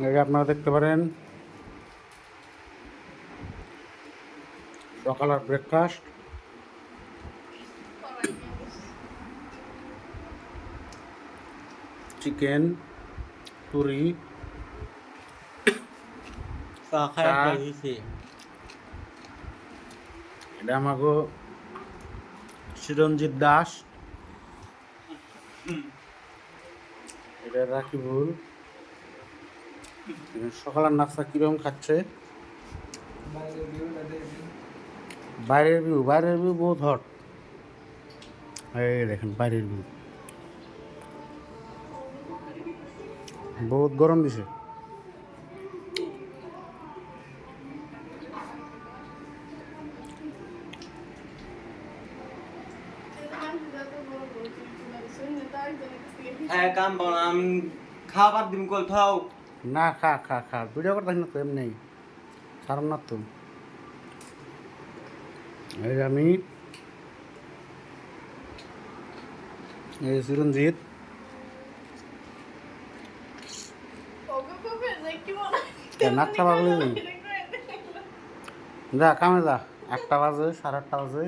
এই যে আপনারা দেখতে পারেন সকালের ব্রেকফাস্ট, চিকেন, পুরি, চা খাই চা। খাইছি। এটা আমাকে চিরঞ্জিত দাস, এটা রাকিবুল। সকালের নাস্তা কিরকম খাচ্ছে? বাইরের ভিউ বহুত হট। এই দেখেন বাইরের ভিউ বহুত গরম দিছে। হ্যাঁ কাম বানাম খাবার দিম কল থাও। না খা খা খা ভিডিও করতে না তো এমনি সারান না তো। এই যে আমি, এই চিরঞ্জিত। নাকটা পাগল যা কামে যা, 8টা বাজে 8:30 বাজে।